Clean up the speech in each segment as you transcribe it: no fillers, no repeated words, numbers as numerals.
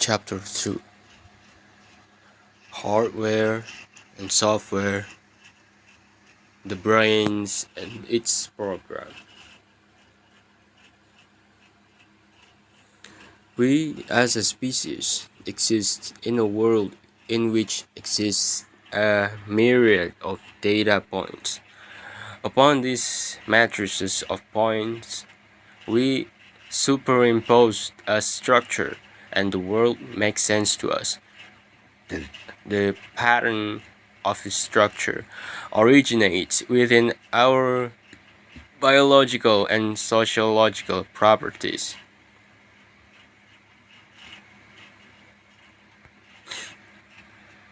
Chapter 2: Hardware and Software, the Brains and its Program. We as a species exist in a world in which exists a myriad of data points. Upon these matrices of points, we superimpose a structure and the world makes sense to us. The pattern of the structure originates within our biological and sociological properties.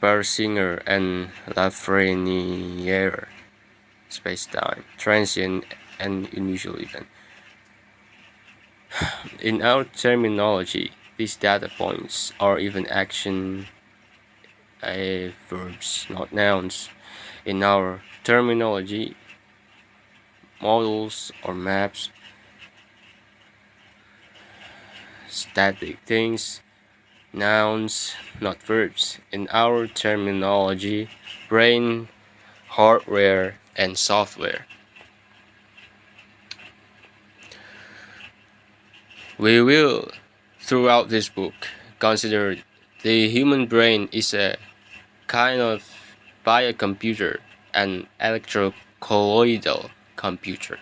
Persinger and Lafreniere, space-time, transient and unusual event. In our terminology, these data points are even action verbs, not nouns. In our terminology, models or maps, static things, nouns, not verbs. In our terminology, brain, hardware, and software. We will, throughout this book, consider the human brain is a kind of biocomputer, an electrocolloidal computer,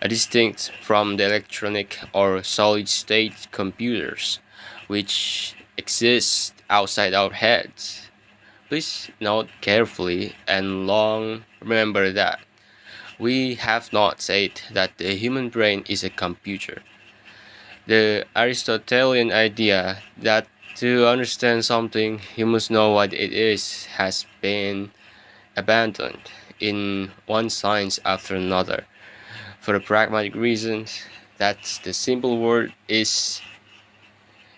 distinct from the electronic or solid-state computers which exist outside our heads. Please note carefully and long remember that we have not said that the human brain is a computer. The Aristotelian idea that to understand something you must know what it is has been abandoned in one science after another, for the pragmatic reasons that the simple word is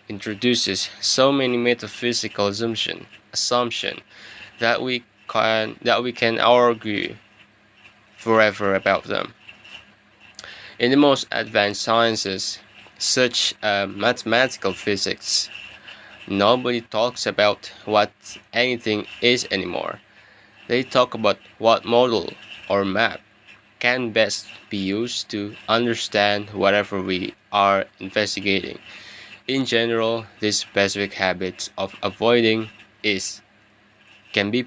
introduces so many metaphysical assumption that we can argue forever about them. In the most advanced sciences, such as mathematical physics, nobody talks about what anything is anymore. They talk about what model or map can best be used to understand whatever we are investigating. In general, this specific habit of avoiding can be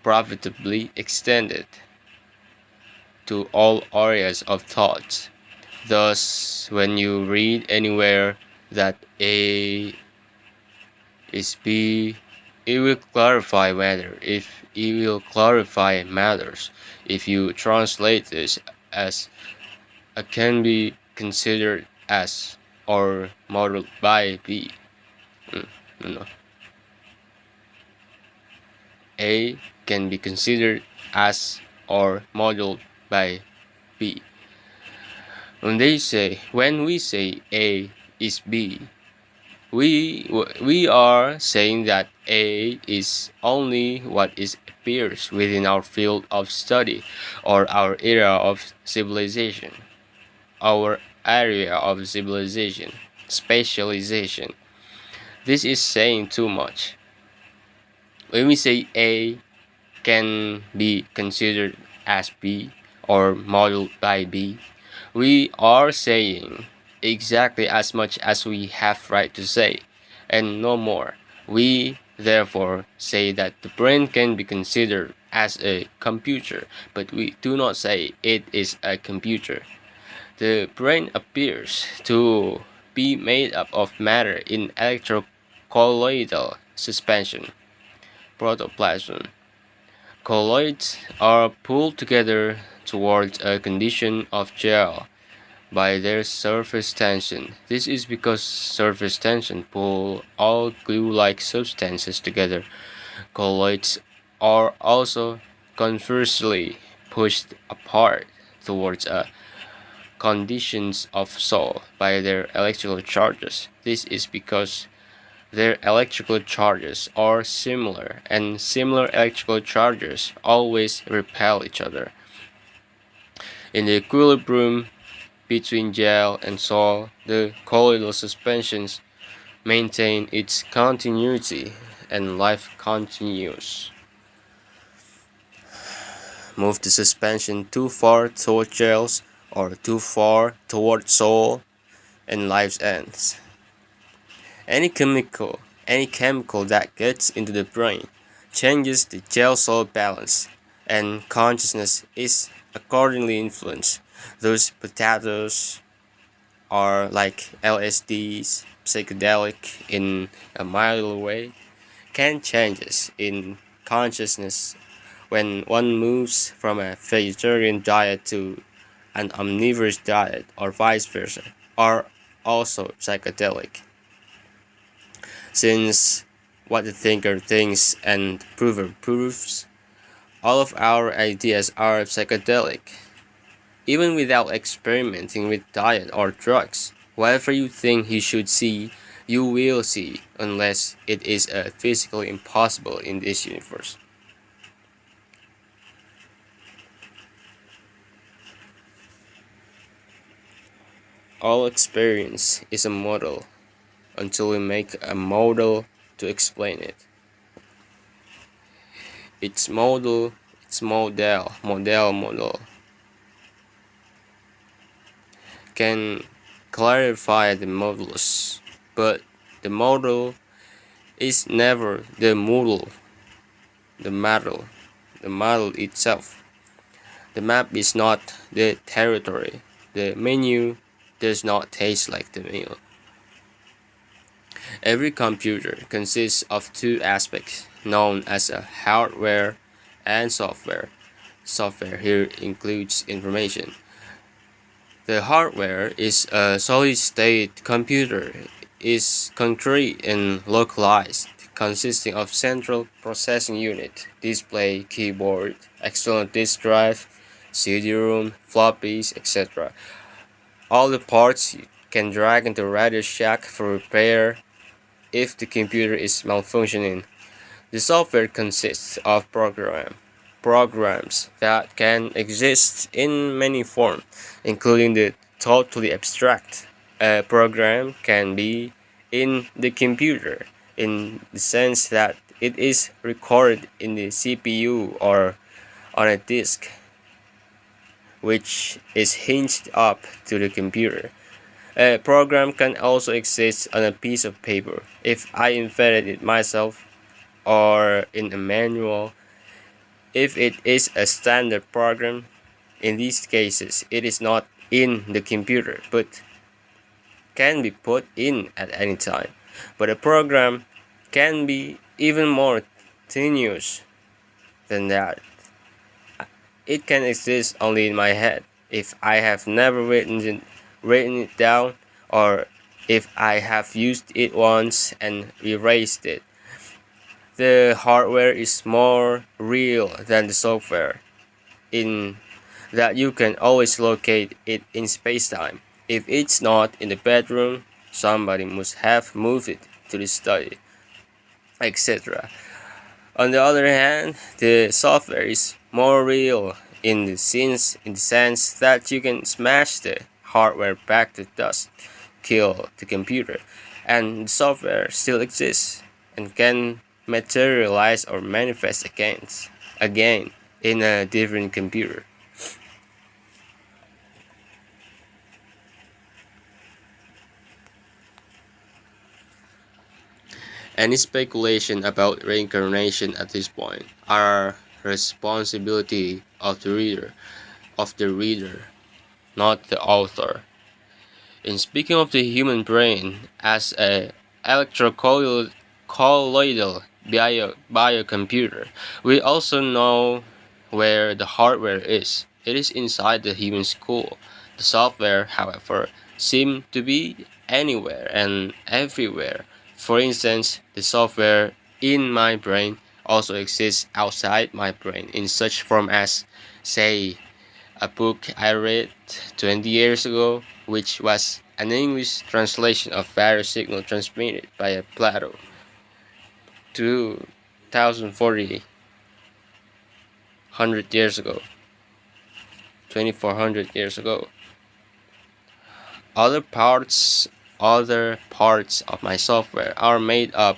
profitably extended to all areas of thought. Thus, when you read anywhere that A is B, it will clarify matters. If you translate this as a can be considered as or modeled by B, no. A can be considered as or modeled by B. When we say A is B, we are saying that A is only what appears within our field of study or our area of civilization, specialization. This is saying too much. When we say A can be considered as B or modeled by B, we are saying exactly as much as we have right to say, and no more. We therefore say that the brain can be considered as a computer, but we do not say it is a computer. The brain appears to be made up of matter in electrocolloidal suspension, protoplasm. Colloids are pulled together towards a condition of gel by their surface tension. This is because surface tension pull all glue-like substances together. Colloids are also conversely pushed apart towards a conditions of Sol by their electrical charges. This is because their electrical charges are similar, and similar electrical charges always repel each other. In the equilibrium between gel and Sol, the colloidal suspensions maintain its continuity, and life continues. Move the suspension too far toward jails or too far toward soul, and life ends. Any chemical that gets into the brain changes the jail-soul balance, and consciousness is accordingly influenced. Those potatoes are like LSDs, psychedelic in a mild way, can changes in consciousness when one moves from a vegetarian diet to an omnivorous diet or vice versa, are also psychedelic. Since what the thinker thinks and the prover proves, all of our ideas are psychedelic. Even without experimenting with diet or drugs, whatever you think you should see, you will see, unless it is physically impossible in this universe. All experience is a model until we make a model to explain it. Its model, model can clarify the modulus, but the model is never the model, the model itself. The map is not the territory. The menu does not taste like the meal. Every computer consists of two aspects known as a hardware and software. Software here includes information. The hardware is a solid-state computer, is concrete and localized, consisting of central processing unit, display, keyboard, external disk drive, CD-ROM, floppies, etc. All the parts you can drag into Radio Shack for repair if the computer is malfunctioning. The software consists of programs that can exist in many forms, including the totally abstract. A program can be in the computer in the sense that it is recorded in the CPU or on a disk, which is hinged up to the computer. A program can also exist on a piece of paper if I invented it myself, or in a manual if it is a standard program. In these cases, it is not in the computer but can be put in at any time. But a program can be even more tenuous than that. It can exist only in my head if I have never written it down, or if I have used it once and erased it. The hardware is more real than the software in that you can always locate it in space-time. If it's not in the bedroom, somebody must have moved it to the study, etc. On the other hand, the software is more real in the sense that you can smash the hardware back to dust, kill the computer, and the software still exists and can materialize or manifest again in a different computer. Any speculation about reincarnation at this point are responsibility of the reader, not the author. In speaking of the human brain as a electrocolloidal biocomputer, we also know where the hardware is. It is inside the human skull. The software, however, seems to be anywhere and everywhere. For instance, the software in my brain also exists outside my brain in such form as, say, a book I read 20 years ago, which was an English translation of various signals transmitted by a Plato 2040 100 years ago, 2400 years ago. Other parts other parts of my software are made up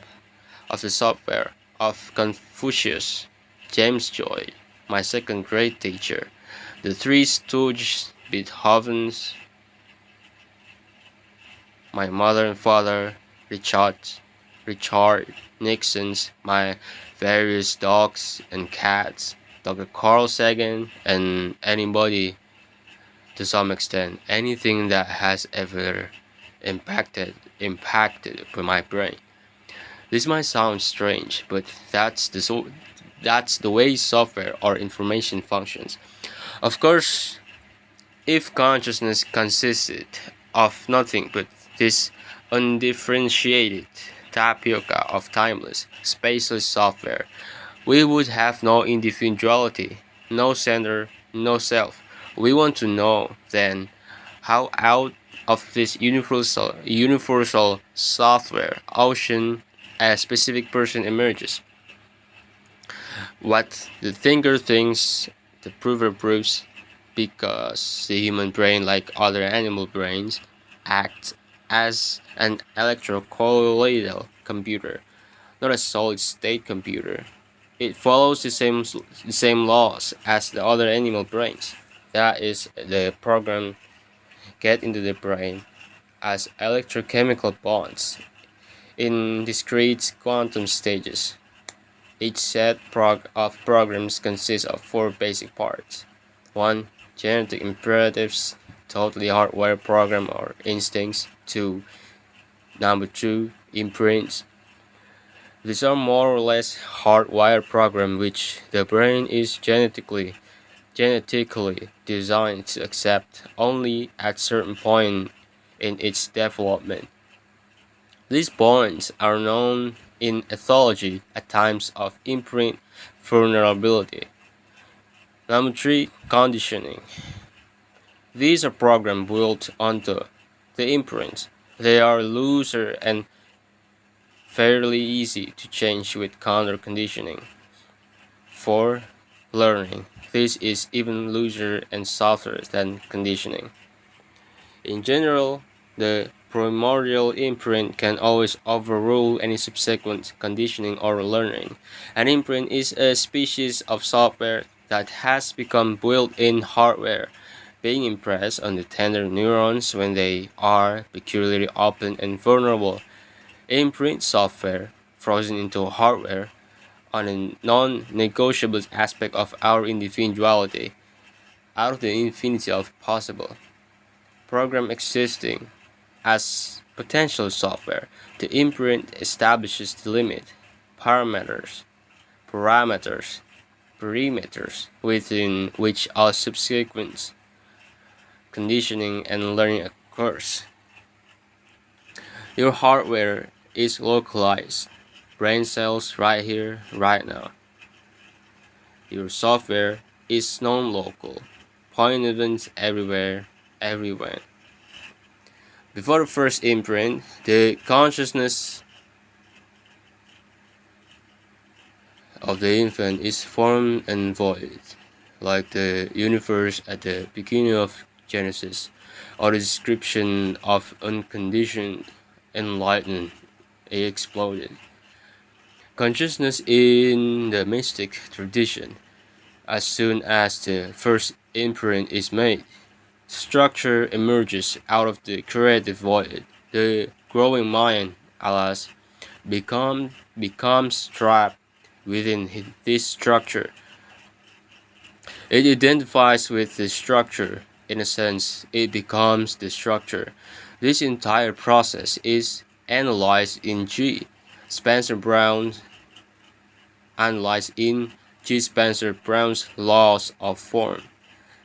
of the software of Confucius, James Joy, my second grade teacher, the Three Stooges, Beethoven's, my mother and father, Richard Nixon's, my various dogs and cats, Dr. Carl Sagan, and anybody to some extent, anything that has ever impacted my brain. This might sound strange, but that's the way software or information functions. Of course, if consciousness consisted of nothing but this undifferentiated tapioca of timeless, spaceless software, we would have no individuality, no center, no self. We want to know, then, how out of this universal software ocean a specific person emerges. What the thinker thinks, the prover proves, because the human brain, like other animal brains, acts as an electrocolloidal computer, not a solid-state computer. It follows the same laws as the other animal brains. That is, the program get into the brain as electrochemical bonds in discrete quantum stages. Each set of programs consists of four basic parts. 1. Genetic imperatives, totally hardwired program or instincts. 2. Number 2. Imprints. These are more or less hardwired programs which the brain is genetically designed to accept only at certain point in its development. These points are known in ethology as times of imprint vulnerability. Number 3. Conditioning. These are programs built onto the imprints. They are looser and fairly easy to change with counter conditioning. 4. Learning. This is even looser and softer than conditioning. In general, the primordial imprint can always overrule any subsequent conditioning or learning. An imprint is a species of software that has become built-in hardware, being impressed on the tender neurons when they are peculiarly open and vulnerable. Imprint software, frozen into hardware, on a non-negotiable aspect of our individuality, out of the infinity of possible. Program existing as potential software, the imprint establishes the limit, parameters, perimeters within which all subsequent conditioning and learning occurs. Your hardware is localized, brain cells right here, right now. Your software is non-local, point events everywhere, everywhere. Before the first imprint, the consciousness of the infant is formed and void, like the universe at the beginning of Genesis, or the description of unconditioned enlightenment exploded. Consciousness in the mystic tradition, as soon as the first imprint is made, structure emerges out of the creative void. The growing mind, alas, becomes trapped within this structure. It identifies with the structure. In a sense, it becomes the structure. This entire process is analyzed in G. Spencer Brown's laws of form,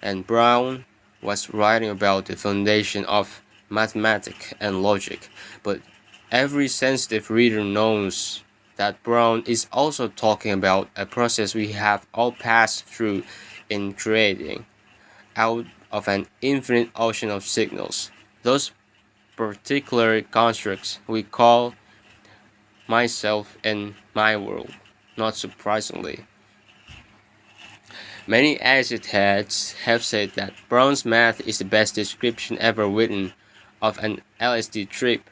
and Brown was writing about the foundation of mathematics and logic, but every sensitive reader knows that Brown is also talking about a process we have all passed through in creating, out of an infinite ocean of signals, those particular constructs we call myself and my world. Not surprisingly, many acid heads have said that Brown's math is the best description ever written of an LSD trip.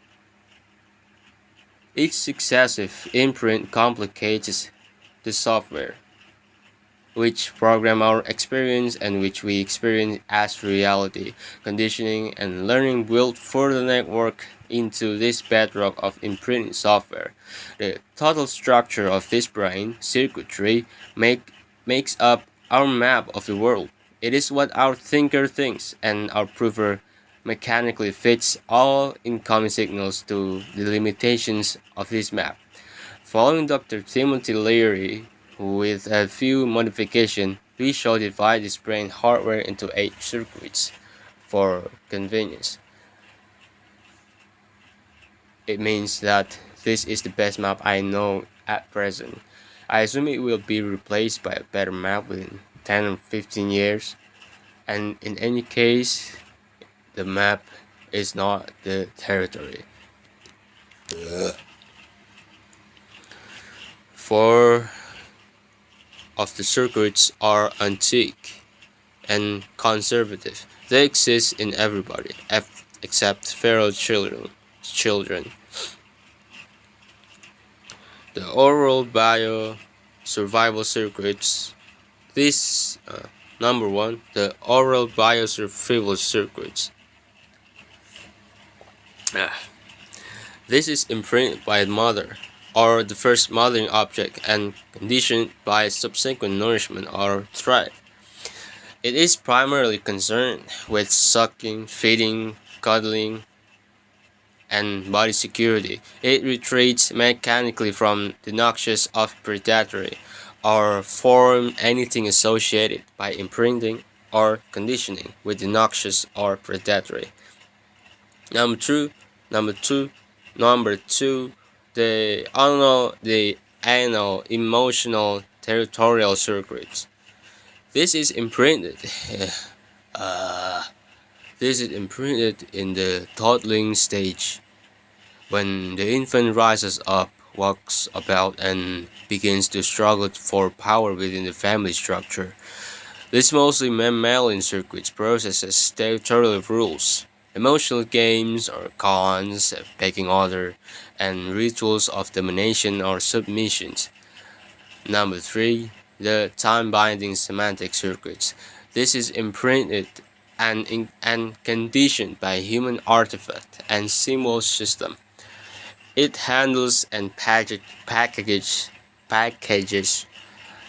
Each successive imprint complicates the software, which program our experience and which we experience as reality. Conditioning and learning build further network into this bedrock of imprinting software. The total structure of this brain circuitry makes up our map of the world. It is what our thinker thinks, and our prover mechanically fits all incoming signals to the limitations of this map. Following Dr. Timothy Leary, with a few modifications, we shall divide this brain hardware into 8 circuits for convenience. It means that this is the best map I know at present. I assume it will be replaced by a better map within 10 or 15 years, and in any case, the map is not the territory. Four of the circuits are antique and conservative. They exist in everybody, except feral children. The oral bio survival circuits. This number one, the oral bio survival circuits. This is imprinted by the mother, or the first mothering object, and conditioned by subsequent nourishment or threat. It is primarily concerned with sucking, feeding, cuddling, and body security. It retreats mechanically from the noxious of predatory, or form anything associated by imprinting or conditioning with the noxious or predatory. Number two, the anal emotional territorial circuits. This is imprinted. This is imprinted in the toddling stage, when the infant rises up, walks about, and begins to struggle for power within the family structure. This mostly mammalian circuits processes territorial rules, emotional games or cons, pecking order, and rituals of domination or submissions. Number 3. The time-binding semantic circuits. This is imprinted and conditioned by human artifact and symbol system. It handles and packages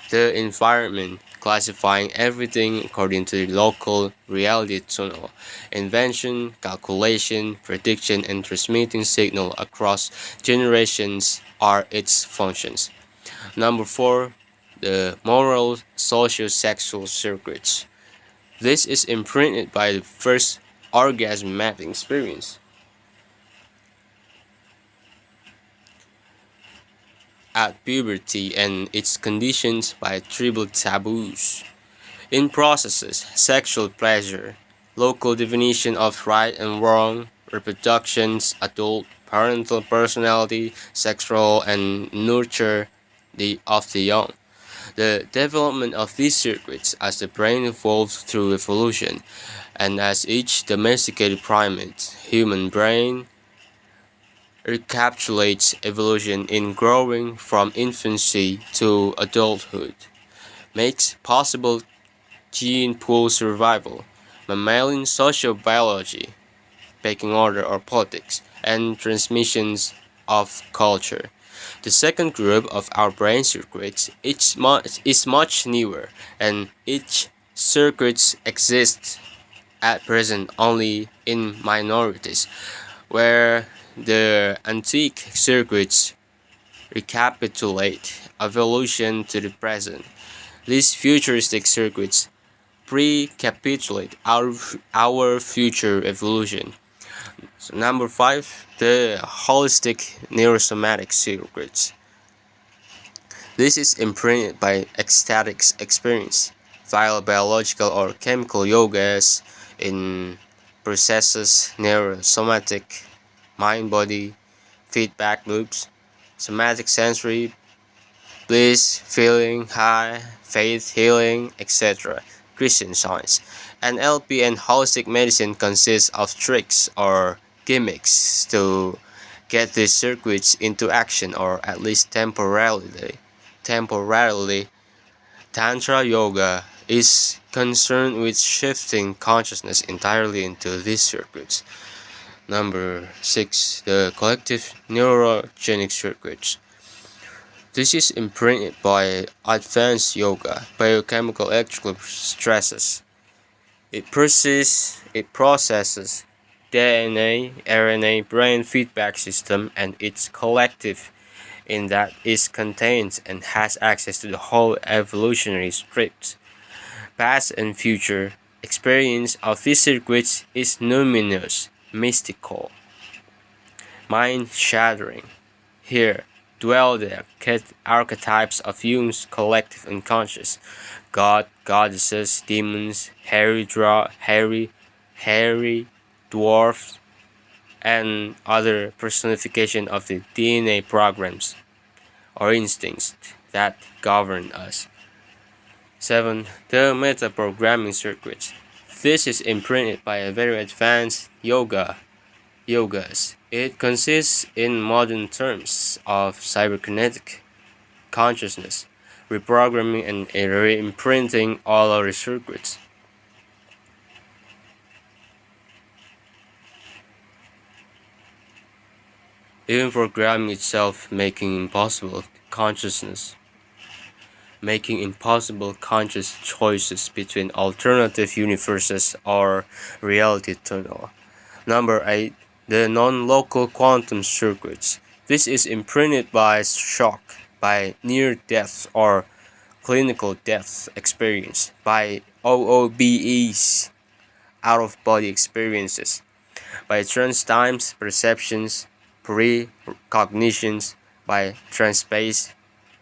the environment, classifying everything according to the local reality tunnel. Invention, calculation, prediction, and transmitting signal across generations are its functions. Number 4. The moral socio-sexual circuits. This is imprinted by the first orgasm mapping experience. At puberty, and its conditions by tribal taboos. In processes, sexual pleasure, local definition of right and wrong, reproductions, adult, parental personality, sexual and nurture of the young. The development of these circuits as the brain evolves through evolution, and as each domesticated primate, human brain recapitulates evolution in growing from infancy to adulthood, makes possible gene pool survival, mammalian sociobiology, pecking order or politics, and transmissions of culture. The second group of our brain circuits is much newer, and each circuits exists at present only in minorities, where the antique circuits recapitulate evolution to the present. These futuristic circuits recapitulate our future evolution. So number 5, the holistic neurosomatic circuits. This is imprinted by ecstatic experience, via biological or chemical yogas in processes neurosomatic, mind-body, feedback loops, somatic sensory, bliss, feeling, high, faith, healing, etc. Christian Science. NLP and holistic medicine consists of tricks or gimmicks to get these circuits into action, or at least temporarily. Tantra yoga is concerned with shifting consciousness entirely into these circuits. Number 6. The collective neurogenic circuits. This is imprinted by advanced yoga, biochemical electrical stresses. It processes DNA, RNA, brain feedback system, and it's collective in that it contains and has access to the whole evolutionary script. Past and future experience of these circuits is numinous, mystical, mind-shattering. Here dwell the archetypes of Jung's collective unconscious: God, goddesses, demons, hairy dwarfs, and other personification of the DNA programs or instincts that govern us. 7. The meta-programming circuits. This is imprinted by a very advanced yogas. It consists, in modern terms, of cyberkinetic consciousness, reprogramming and re-imprinting all our circuits. Even programming itself making impossible conscious choices between alternative universes or reality tunnel. Number 8. The non-local quantum circuits. This is imprinted by shock, by near-death or clinical death experience, by OOBEs, out-of-body experiences, by trance times, perceptions, precognitions, by trance-space,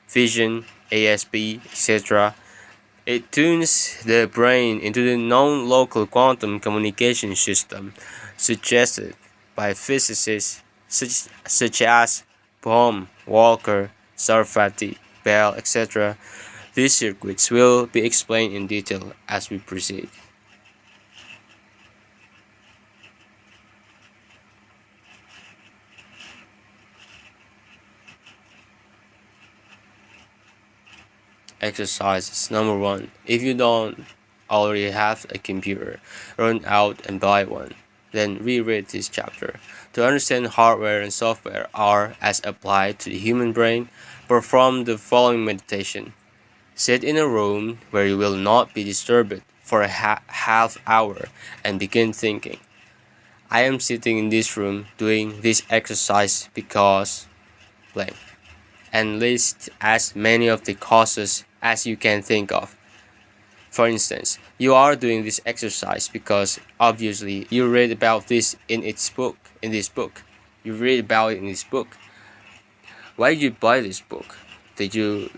vision, ASB, etc. It tunes the brain into the non-local quantum communication system suggested by physicists such as Bohm, Walker, Sarfati, Bell, etc. These circuits will be explained in detail as we proceed. Exercises. Number 1. If you don't already have a computer, run out and buy one. Then reread this chapter. To understand hardware and software are as applied to the human brain, perform the following meditation. Sit in a room where you will not be disturbed for a half hour and begin thinking. I am sitting in this room doing this exercise because blank. And list as many of the causes as you can think of. For instance, you are doing this exercise because obviously you read about this in this book. You read about it in this book. Why did you buy this book? Did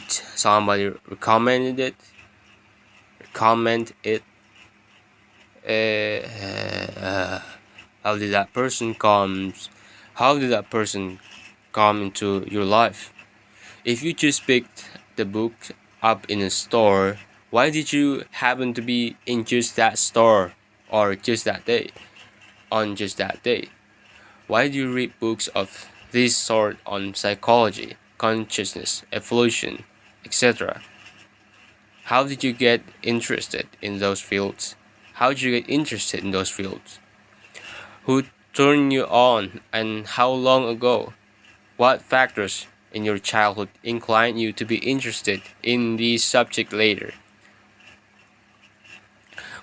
somebody recommend it? How did that person come into your life? If you just picked the book up in a store, why did you happen to be in just that store or just that day? On just that day? Why do you read books of this sort on psychology, consciousness, evolution, etc.? How did you get interested in those fields? Who turned you on, and how long ago? What factors in your childhood inclined you to be interested in this subject later?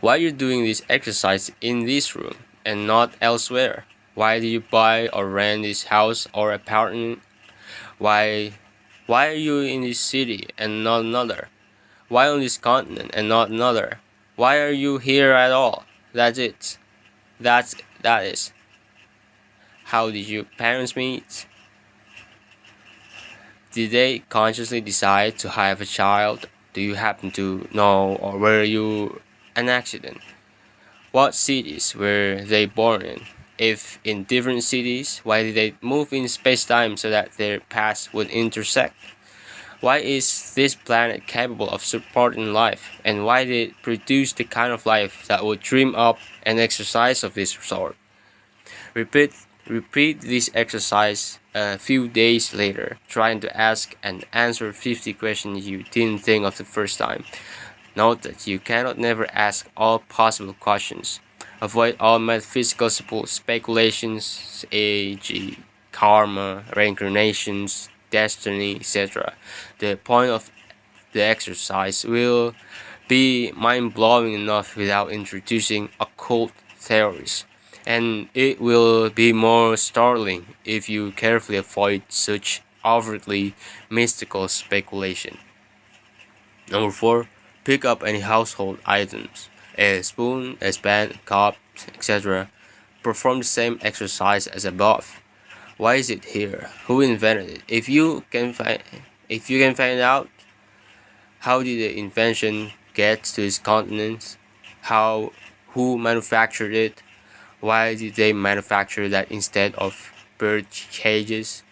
Why are you doing this exercise in this room and not elsewhere? Why do you buy or rent this house or apartment? Why are you in this city and not another? Why on this continent and not another? Why are you here at all? That's it. That is. How did your parents meet? Did they consciously decide to have a child? Do you happen to know, or were you an accident? What cities were they born in? If in different cities, why did they move in space-time so that their paths would intersect? Why is this planet capable of supporting life, and why did it produce the kind of life that would dream up an exercise of this sort? Repeat repeat this exercise a few days later, trying to ask and answer 50 questions you didn't think of the first time. Note that you cannot never ask all possible questions. Avoid all metaphysical speculations, e.g., karma, reincarnations, destiny, etc. The point of the exercise will be mind-blowing enough without introducing occult theories, and it will be more startling if you carefully avoid such overtly mystical speculation. Number 4. Pick up any household items, a spoon, a span, a cup, etc. Perform the same exercise as above. Why is it here? Who invented it? If you can find out, how did the invention get to its continents? Who manufactured it? Why did they manufacture that instead of bird cages?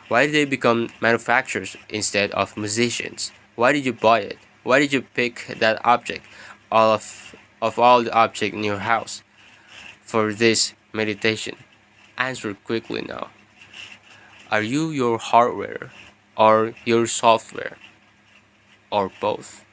Why did they become manufacturers instead of musicians? Why did you buy it? Why did you pick that object of all the objects in your house for this meditation? Answer quickly now. Are you your hardware or your software or both?